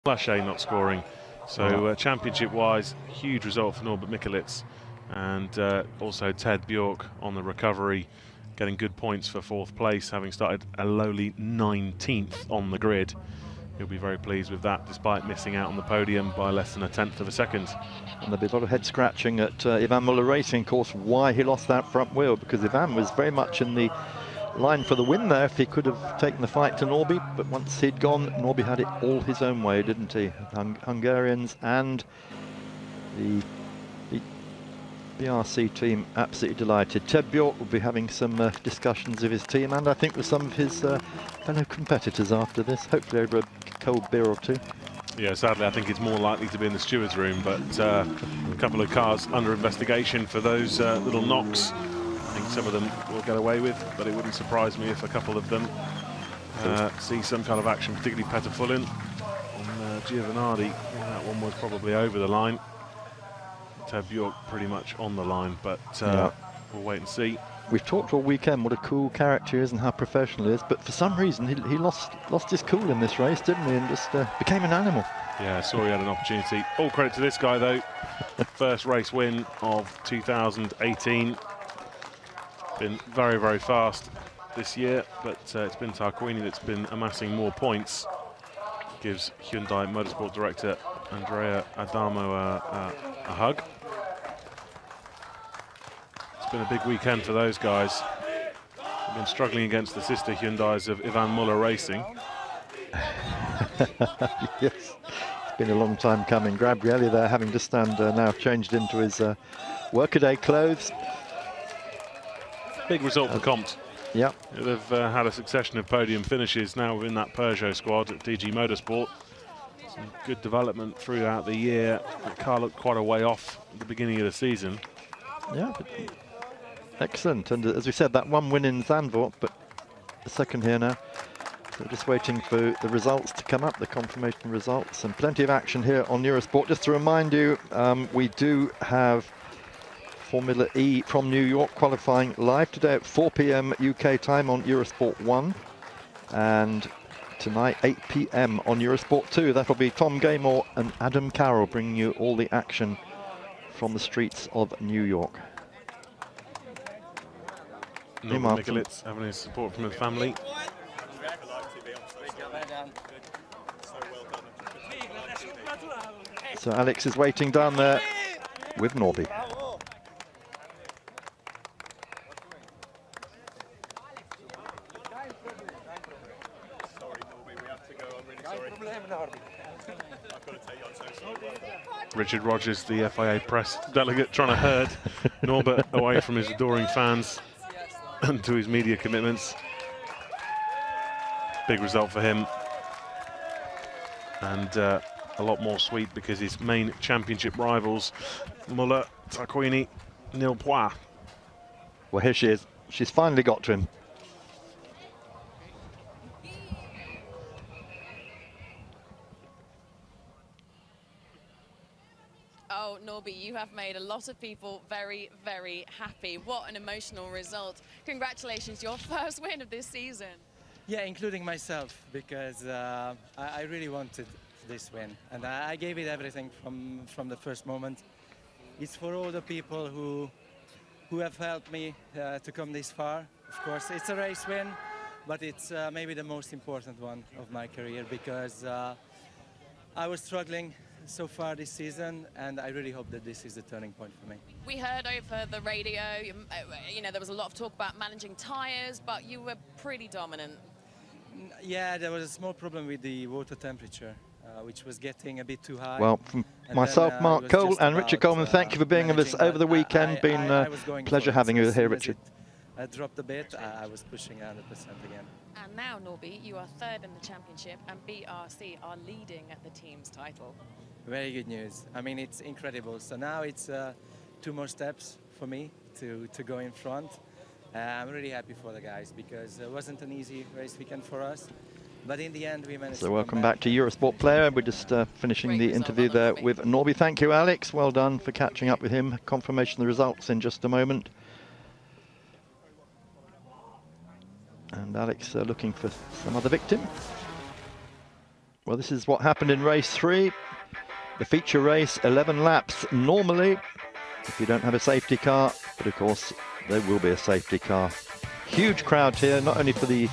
Lachey not scoring. So championship-wise, huge result for Norbert Mikulits, and also Ted Bjork on the recovery, getting good points for 4th place, having started a lowly 19th on the grid. He'll be very pleased with that, despite missing out on the podium by less than 1/10 of a second. And there'll be a lot of head scratching at Ivan Muller Racing, of course, why he lost that front wheel, because Ivan was very much in the line for the win there if he could have taken the fight to Norby, but once he'd gone, Norby had it all his own way, didn't he? Hungarians and the BRC team absolutely delighted. Ted Bjork will be having some discussions with his team, and I think with some of his fellow competitors after this, hopefully over a cold beer or two. Yeah, sadly, I think it's more likely to be in the steward's room, but a couple of cars under investigation for those little knocks. I think some of them will get away with, but it wouldn't surprise me if a couple of them see some kind of action, particularly Petter Fullin on Giovanardi. That one was probably over the line. Ted Bjork pretty much on the line, but we'll wait and see. We've talked all weekend what a cool character he is and how professional he is, but for some reason he lost his cool in this race, didn't he, and just became an animal. Yeah, saw he had an opportunity. All credit to this guy, though. First race win of 2018. Been very, very fast this year, but it's been Tarquini that's been amassing more points. Gives Hyundai Motorsport Director Andrea Adamo a hug. It's been a big weekend for those guys. They've been struggling against the sister Hyundais of Ivan Muller Racing. Yes, it's been a long time coming. Gabrielli there having to stand now changed into his workaday clothes. Big result for Compt. Yep. They've had a succession of podium finishes now within that Peugeot squad at DG Motorsport. Some good development throughout the year. The car looked quite a way off at the beginning of the season. Yeah, excellent. And as we said, that one win in Zandvoort, but the second here now. So just waiting for the results to come up, the confirmation results, and plenty of action here on Eurosport. Just to remind you, we do have Formula E from New York qualifying live today at 4 p.m. UK time on Eurosport 1, and tonight 8 p.m. on Eurosport 2. That'll be Tom Gaymore and Adam Carroll bringing you all the action from the streets of New York. Norbert Mikulits having his support from his family. So Alex is waiting down there with Norby. Richard Rogers, the FIA press delegate, trying to herd Norbert away from his adoring fans and to his media commitments. Big result for him. And a lot more sweet because his main championship rivals, Muller, Tarquini, nil point. Well, here she is. She's finally got to him. Oh, Norby, you have made a lot of people very, very happy. What an emotional result. Congratulations, your first win of this season. Yeah, including myself, because I really wanted this win. And I gave it everything from the first moment. It's for all the people who have helped me to come this far. Of course, it's a race win, but it's maybe the most important one of my career, because I was struggling so far this season, and I really hope that this is the turning point for me. We heard over the radio, you know, there was a lot of talk about managing tyres, but you were pretty dominant. Yeah, there was a small problem with the water temperature, which was getting a bit too high. Well, from myself, Mark Cole, and Richard Coleman, thank you for being with us over the weekend. Been a pleasure having you here, Richard. I dropped a bit, I was pushing 100% again. And now, Norby, you are third in the championship, and BRC are leading at the team's title. Very good news. I mean, it's incredible. So now it's 2 more steps for me to go in front. I'm really happy for the guys, because it wasn't an easy race weekend for us. But in the end, we managed to. So welcome back to Eurosport Player. We're just finishing the interview there with Norby. Thank you, Alex. Well done for catching up with him. Confirmation of the results in just a moment. And Alex looking for some other victim. Well, this is what happened in race 3. The feature race, 11 laps normally, if you don't have a safety car, but of course there will be a safety car. Huge crowd here, not only for the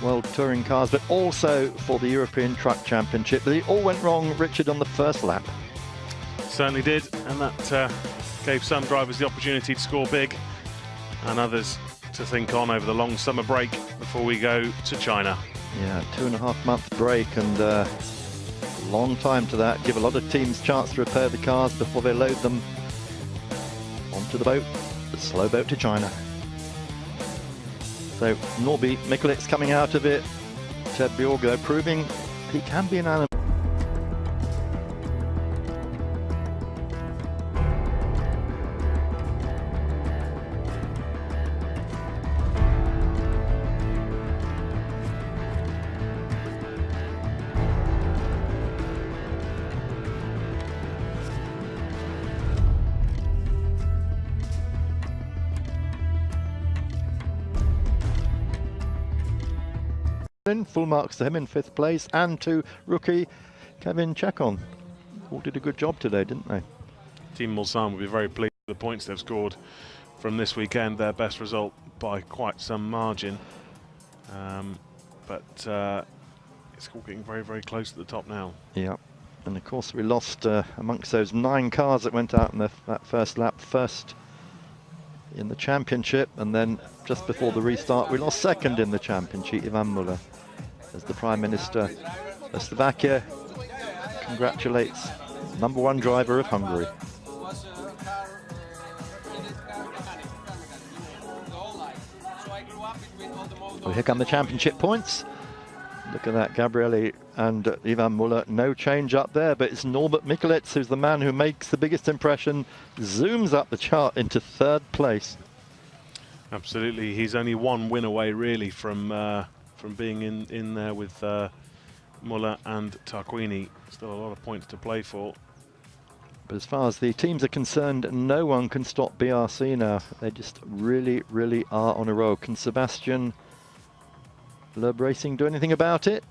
World Touring Cars, but also for the European Truck Championship. But it all went wrong, Richard, on the first lap. Certainly did, and that gave some drivers the opportunity to score big, and others to think on over the long summer break before we go to China. Yeah, 2.5-month break, and long time to that. Give a lot of teams chance to repair the cars before they load them onto the boat, the slow boat to China. So Norby Mikulits coming out of it. Ted Bjorgo proving he can be an animal. Full marks to him in 5th place, and to rookie Kevin Chekon. All did a good job today, didn't they? Team Mulsanne will be very pleased with the points they've scored from this weekend. Their best result by quite some margin. But it's all getting very, very close to the top now. Yeah, and of course we lost amongst those 9 cars that went out in that first lap, first in the championship, and then just before the restart we lost second in the championship. Ivan Muller, as the Prime Minister of Slovakia congratulates #1 driver of Hungary. Well, here come the championship points. Look at that, Gabrielli and Ivan Muller, no change up there, but it's Norbert Mikulits who's the man who makes the biggest impression, zooms up the chart into 3rd place. Absolutely, he's only 1 win away really from being in there with Muller and Tarquini. Still a lot of points to play for. But as far as the teams are concerned, no one can stop BRC now. They just really, really are on a roll. Can Sebastian Loeb Racing do anything about it?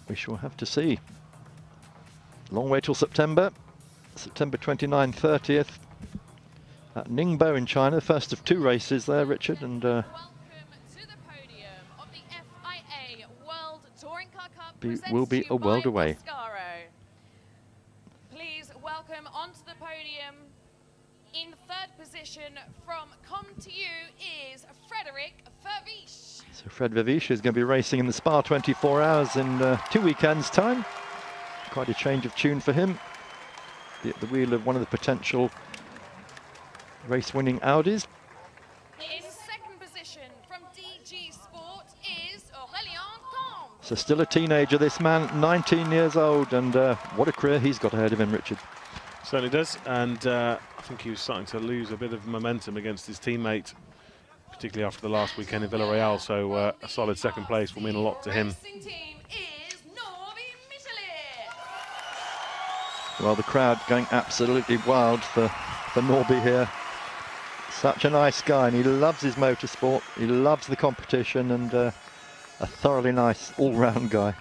We shall have to see. Long way till September. September 29th, 30th. At Ningbo in China, first of 2 races there, Richard. And welcome to the podium of the FIA World Touring Car Cup. Will be a world away. Wtcr. Please welcome onto the podium in 3rd position from Come to You is Frederick Vervisch. So Fred Vervisch is going to be racing in the Spa 24 Hours in 2 weekends' time. Quite a change of tune for him. At the wheel of one of the potential race-winning Audis. In 2nd position from DG Sport is Aurélien Comte. So still a teenager, this man, 19 years old, and what a career he's got ahead of him, Richard. Certainly does, and I think he was starting to lose a bit of momentum against his teammate, particularly after the last weekend in Villarreal, so a solid 2nd place will mean a lot to him. Well, the crowd going absolutely wild for Norby here. Such a nice guy, and he loves his motorsport, he loves the competition, and a thoroughly nice all-round guy.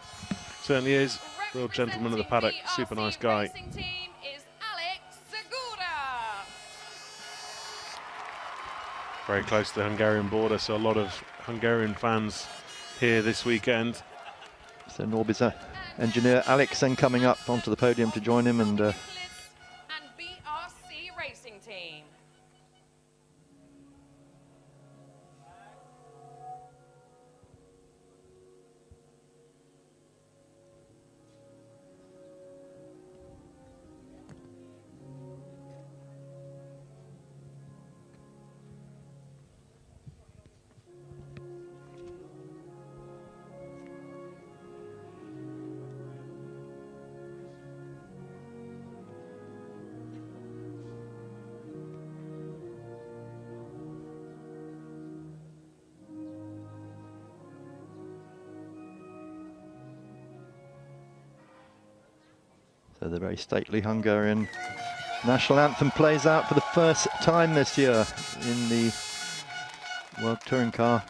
Certainly is. Real gentleman of the paddock, super nice guy. Very close to the Hungarian border, so a lot of Hungarian fans here this weekend. So Norby's engineer Alexen coming up onto the podium to join him, and BRC Racing Team. So the very stately Hungarian national anthem plays out for the first time this year in the World Touring Car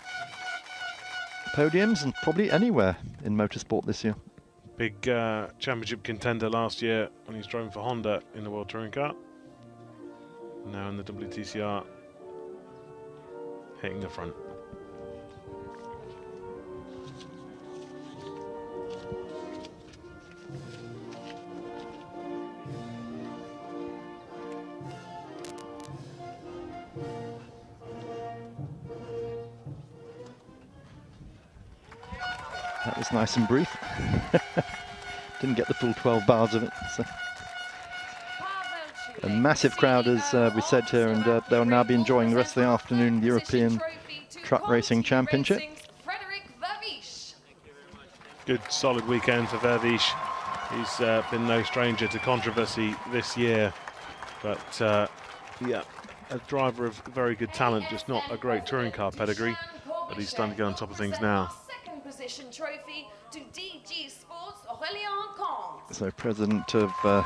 podiums, and probably anywhere in motorsport this year. Big championship contender last year when he's driving for Honda in the World Touring Car. Now in the WTCR, hitting the front. That was nice and brief. Didn't get the full 12 bars of it. So. A massive crowd, as we said here, and they'll now be enjoying the rest of the afternoon the European Truck Racing Championship. Good, solid weekend for Vervish. He's been no stranger to controversy this year, but yeah, a driver of very good talent, just not a great touring car pedigree, but he's starting to get on top of things now. Position trophy to DG Sports. So president of the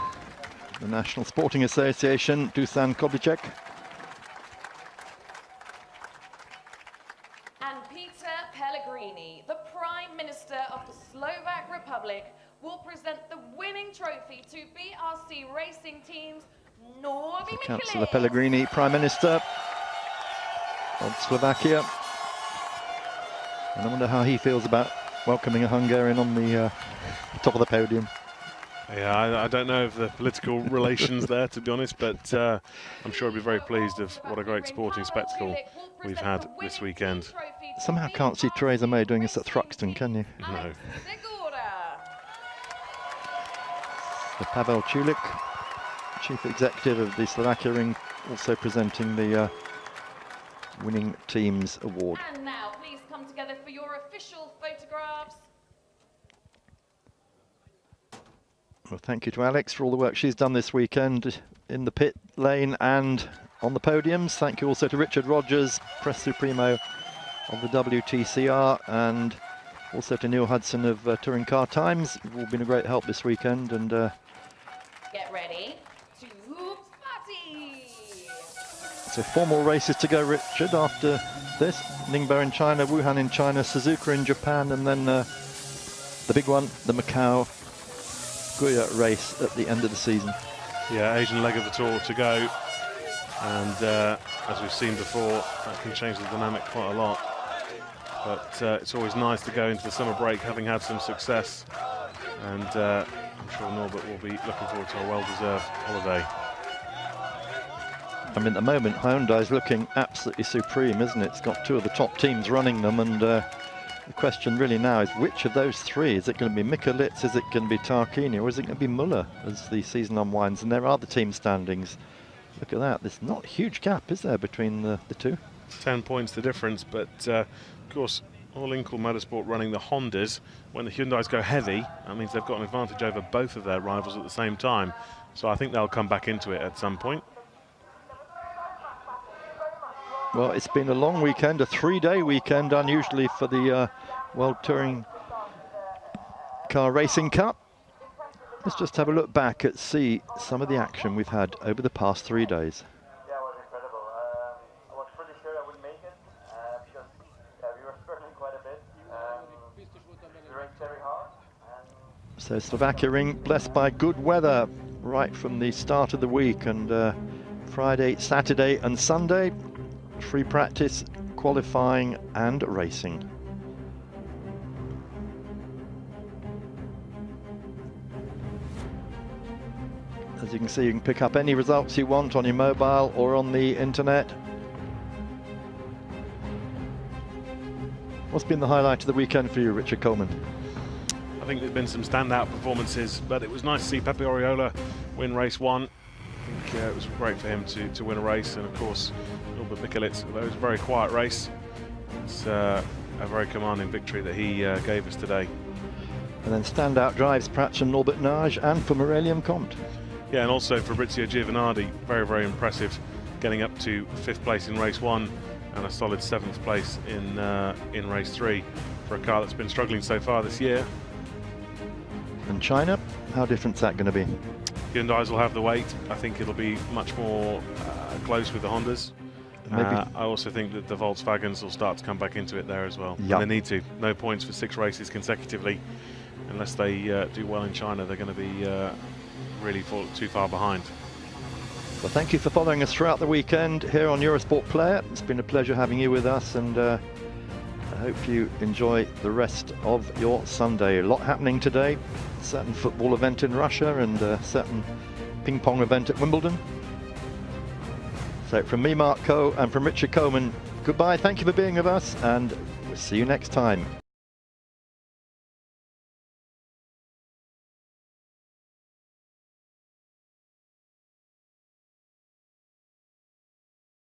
National Sporting Association, Dusan Koblicek. And Peter Pellegrini, the Prime Minister of the Slovak Republic, will present the winning trophy to BRC Racing Team's Norby Mikelic. Councillor Pellegrini, Prime Minister of Slovakia. And I wonder how he feels about welcoming a Hungarian on the top of the podium. Yeah, I don't know of the political relations there, to be honest, but I'm sure he'll be very pleased of what a great sporting spectacle we've had this weekend. Somehow can't see Theresa May doing this at Thruxton, can you? No. So Pavel Chulik, Chief Executive of the Slovakiaring, also presenting the Winning Teams Award. And now, please come together for your official photographs. Well, thank you to Alex for all the work she's done this weekend in the pit lane and on the podiums. Thank you also to Richard Rogers, Press Supremo of the WTCR, and also to Neil Hudson of Touring Car Times. You've all been a great help this weekend. And get ready to party. So 4 more races to go, Richard, after this. Ningbo in China, Wuhan in China, Suzuka in Japan, and then the big one, the Macau Guya race at the end of the season. Yeah, Asian leg of the tour to go, and as we've seen before, that can change the dynamic quite a lot. But it's always nice to go into the summer break having had some success, and I'm sure Norbert will be looking forward to a well-deserved holiday. I mean, at the moment, Hyundai's looking absolutely supreme, isn't it? It's got 2 of the top teams running them, and the question really now is which of those 3? Is it going to be Mikelic, is it going to be Tarquini, or is it going to be Muller as the season unwinds? And there are the team standings. Look at that. There's not a huge gap, is there, between the 2? 10 points the difference, but of course, All Inkle Motorsport running the Hondas. When the Hyundais go heavy, that means they've got an advantage over both of their rivals at the same time. So I think they'll come back into it at some point. Well, it's been a long weekend, a 3-day weekend, unusually for the World Touring Car Racing Cup. Let's just have a look back at see some of the action we've had over the past 3 days. Yeah, it was incredible. I was pretty sure I wouldn't make it because we were struggling quite a bit. We raced very hard. So Slovakiaring blessed by good weather right from the start of the week, and Friday, Saturday and Sunday, free practice, qualifying and racing. As you can see, you can pick up any results you want on your mobile or on the internet. What's been the highlight of the weekend for you, Richard Coleman? I think there's been some standout performances, but it was nice to see Pepe Oriola win race 1. I think it was great for him to win a race, and of course Norbert Mikelic, although it was a very quiet race, it's a very commanding victory that he gave us today. And then standout drives perhaps from Norbert Nage and from Aurelian Comte. Yeah, and also Fabrizio Giovanardi, very, very impressive, getting up to 5th place in race 1 and a solid 7th place in race 3 for a car that's been struggling so far this year. And China, how different is that going to be? Hyundais will have the weight. I think it'll be much more close with the Hondas. I also think that the Volkswagens will start to come back into it there as well. Yep. And they need to. No points for 6 races consecutively. unless they do well in China, they're going to be really too far behind. Well, thank you for following us throughout the weekend here on Eurosport Player. It's been a pleasure having you with us, and I hope you enjoy the rest of your Sunday. A lot happening today. A certain football event in Russia and a certain ping pong event at Wimbledon. So from me, Mark Coe, and from Richard Coleman, goodbye. Thank you for being with us, and we'll see you next time.